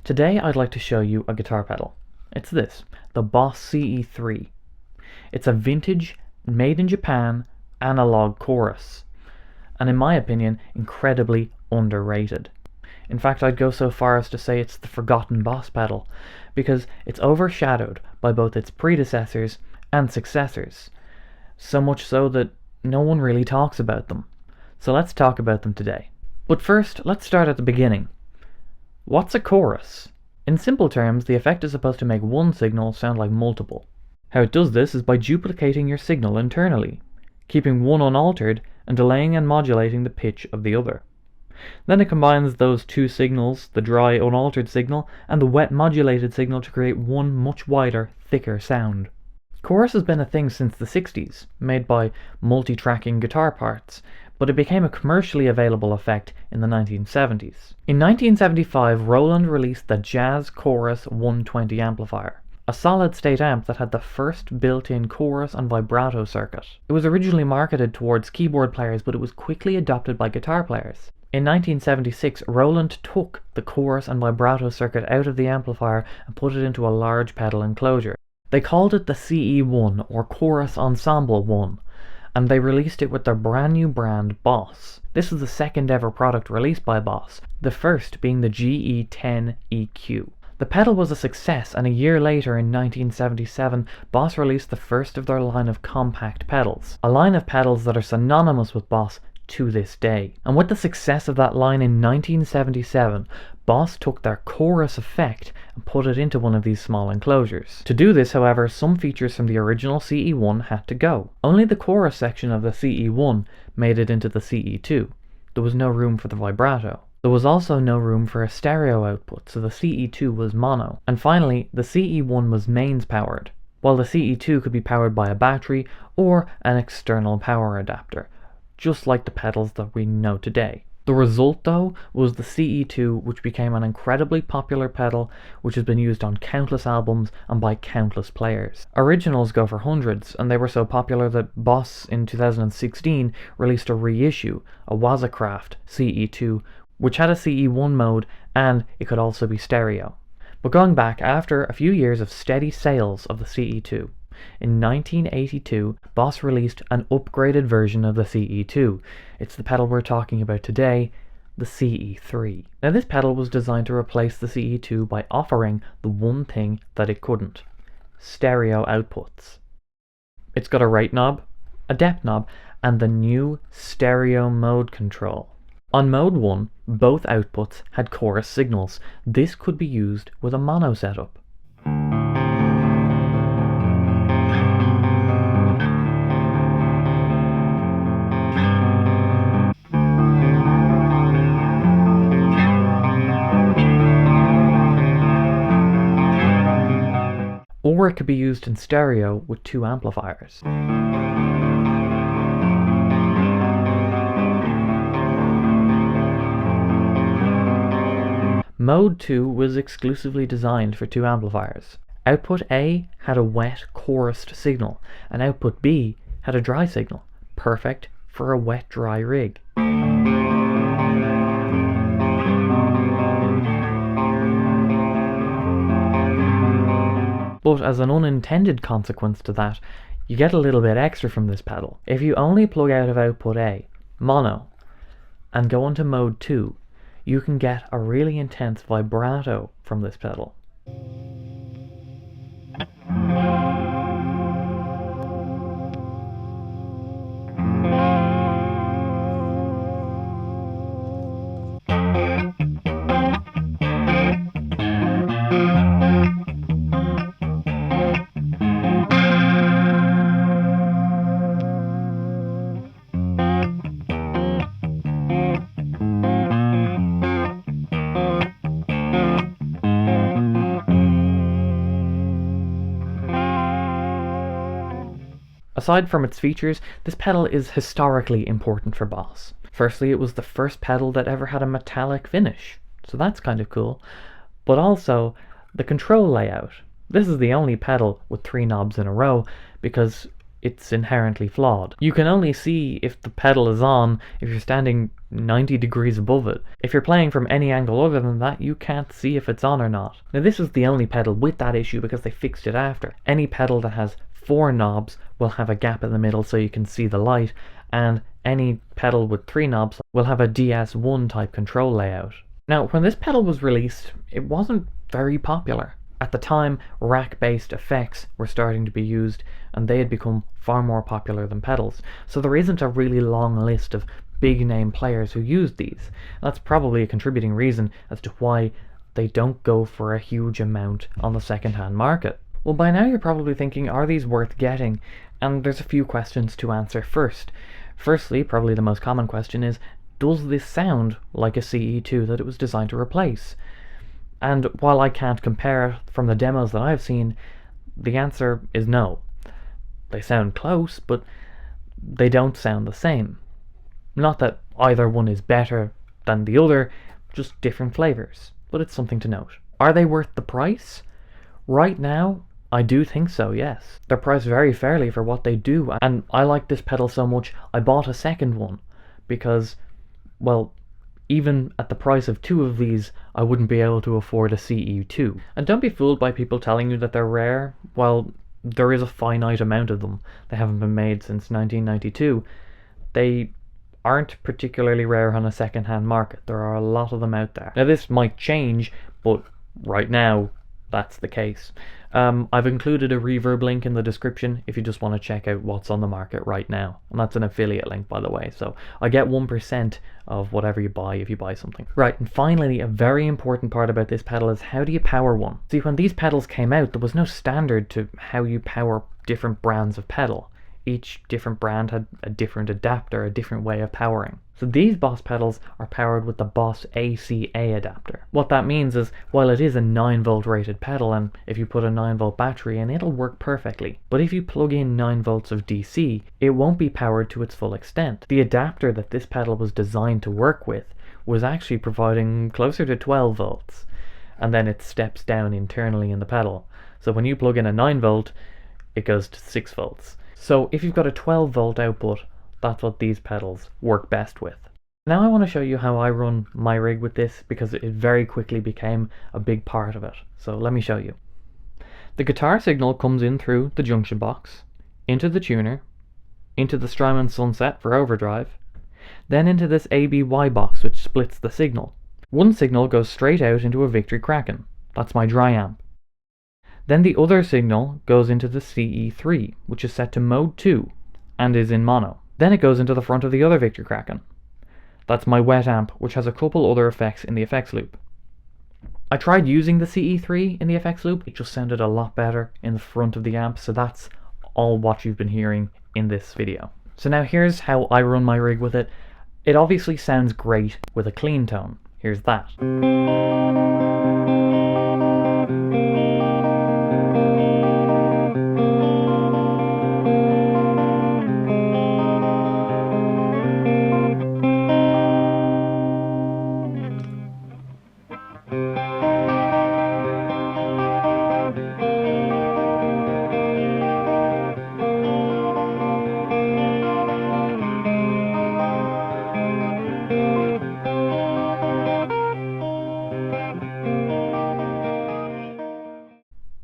Today I'd like to show you a guitar pedal. It's this, the Boss CE3. It's a vintage, made in Japan, analog chorus, and in my opinion, incredibly underrated. In fact, I'd go so far as to say it's the forgotten Boss pedal, because it's overshadowed by both its predecessors and successors, so much so that no one really talks about them. So let's talk about them today. But first, let's start at the beginning. What's a chorus? In simple terms, the effect is supposed to make one signal sound like multiple. How it does this is by duplicating your signal internally, keeping one unaltered and delaying and modulating the pitch of the other. Then it combines those two signals, the dry unaltered signal and the wet modulated signal, to create one much wider, thicker sound. Chorus has been a thing since the 60s, made by multi-tracking guitar parts, but it became a commercially available effect in the 1970s. In 1975, Roland released the Jazz Chorus 120 amplifier, a solid-state amp that had the first built-in chorus and vibrato circuit. It was originally marketed towards keyboard players, but it was quickly adopted by guitar players. In 1976, Roland took the chorus and vibrato circuit out of the amplifier and put it into a large pedal enclosure. They called it the CE1, or Chorus Ensemble 1, and they released it with their brand new brand, Boss. This was the second ever product released by Boss, the first being the GE10 EQ. The pedal was a success, and a year later, in 1977, Boss released the first of their line of compact pedals, a line of pedals that are synonymous with Boss to this day. And with the success of that line in 1977, Boss took their chorus effect and put it into one of these small enclosures. To do this, however, some features from the original CE1 had to go. Only the chorus section of the CE1 made it into the CE2. There was no room for the vibrato. There was also no room for a stereo output, so the CE2 was mono. And finally, the CE1 was mains powered, while the CE2 could be powered by a battery or an external power adapter, just like the pedals that we know today. The result, though, was the CE2, which became an incredibly popular pedal which has been used on countless albums and by countless players. Originals go for hundreds, and they were so popular that Boss in 2016 released a reissue, a Wazacraft CE2, which had a CE1 mode and it could also be stereo. But going back, after a few years of steady sales of the CE2, in 1982, Boss released an upgraded version of the CE2. It's the pedal we're talking about today, the CE3. Now, this pedal was designed to replace the CE2 by offering the one thing that it couldn't: stereo outputs. It's got a rate knob, a depth knob, and the new stereo mode control. On mode 1, both outputs had chorus signals. This could be used with a mono setup. Or it could be used in stereo with two amplifiers. Mode 2 was exclusively designed for two amplifiers. Output A had a wet, chorused signal, and output B had a dry signal, perfect for a wet-dry rig. But as an unintended consequence to that, you get a little bit extra from this pedal. If you only plug out of output A, mono, and go into mode 2, you can get a really intense vibrato from this pedal. Aside from its features, this pedal is historically important for Boss. Firstly, it was the first pedal that ever had a metallic finish, so that's kind of cool. But also, the control layout. This is the only pedal with 3 knobs in a row because it's inherently flawed. You can only see if the pedal is on if you're standing 90 degrees above it. If you're playing from any angle other than that, you can't see if it's on or not. Now this is the only pedal with that issue because they fixed it after. Any pedal that has 4 knobs will have a gap in the middle so you can see the light, and any pedal with 3 knobs will have a DS1 type control layout. Now when this pedal was released, it wasn't very popular. At the time, rack-based effects were starting to be used, and they had become far more popular than pedals. So there isn't a really long list of big-name players who used these. That's probably a contributing reason as to why they don't go for a huge amount on the second-hand market. Well, by now you're probably thinking, are these worth getting? And there's a few questions to answer first. Firstly, probably the most common question is, does this sound like a CE2 that it was designed to replace? And while I can't compare from the demos that I've seen, the answer is no. They sound close, but they don't sound the same. Not that either one is better than the other, just different flavors, but it's something to note. Are they worth the price? Right now, I do think so, yes. They're priced very fairly for what they do, and I like this pedal so much I bought a second one, because, well, even at the price of 2 of these, I wouldn't be able to afford a CE2. And don't be fooled by people telling you that they're rare. While there is a finite amount of them, they haven't been made since 1992, they aren't particularly rare on a second-hand market. There are a lot of them out there. Now this might change, but right now, that's the case. I've included a reverb link in the description if you just want to check out what's on the market right now. And that's an affiliate link, by the way, so I get 1% of whatever you buy if you buy something. Right, and finally, a very important part about this pedal is how do you power one? See, when these pedals came out, there was no standard to how you power different brands of pedal. Each different brand had a different adapter, a different way of powering. So these Boss pedals are powered with the Boss ACA adapter. What that means is, while it is a 9-volt rated pedal, and if you put a 9-volt battery in, it'll work perfectly. But if you plug in 9 volts of DC, it won't be powered to its full extent. The adapter that this pedal was designed to work with was actually providing closer to 12 volts. And then it steps down internally in the pedal. So when you plug in a 9 volt, it goes to 6 volts. So if you've got a 12 volt output, that's what these pedals work best with. Now I want to show you how I run my rig with this, because it very quickly became a big part of it. So let me show you. The guitar signal comes in through the junction box, into the tuner, into the Strymon Sunset for overdrive, then into this ABY box which splits the signal. One signal goes straight out into a Victory Kraken. That's my dry amp. Then the other signal goes into the CE3, which is set to mode 2 and is in mono. Then it goes into the front of the other Victory Kraken. That's my wet amp, which has a couple other effects in the effects loop. I tried using the CE3 in the effects loop. It just sounded a lot better in the front of the amp, so that's all what you've been hearing in this video. So now here's how I run my rig with it. It obviously sounds great with a clean tone. Here's that.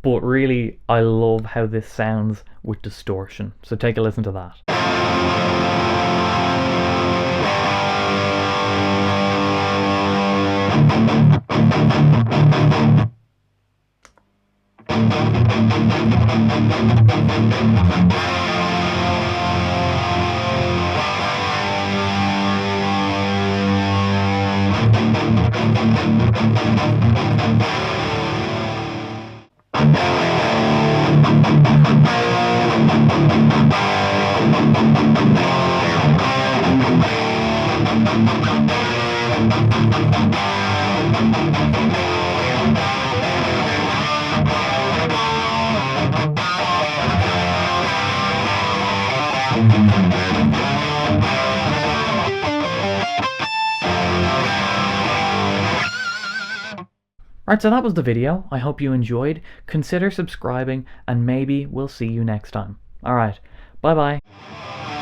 But really, I love how this sounds with distortion. So take a listen to that. Alright, so that was the video. I hope you enjoyed. Consider subscribing, and maybe we'll see you next time. Alright, bye bye.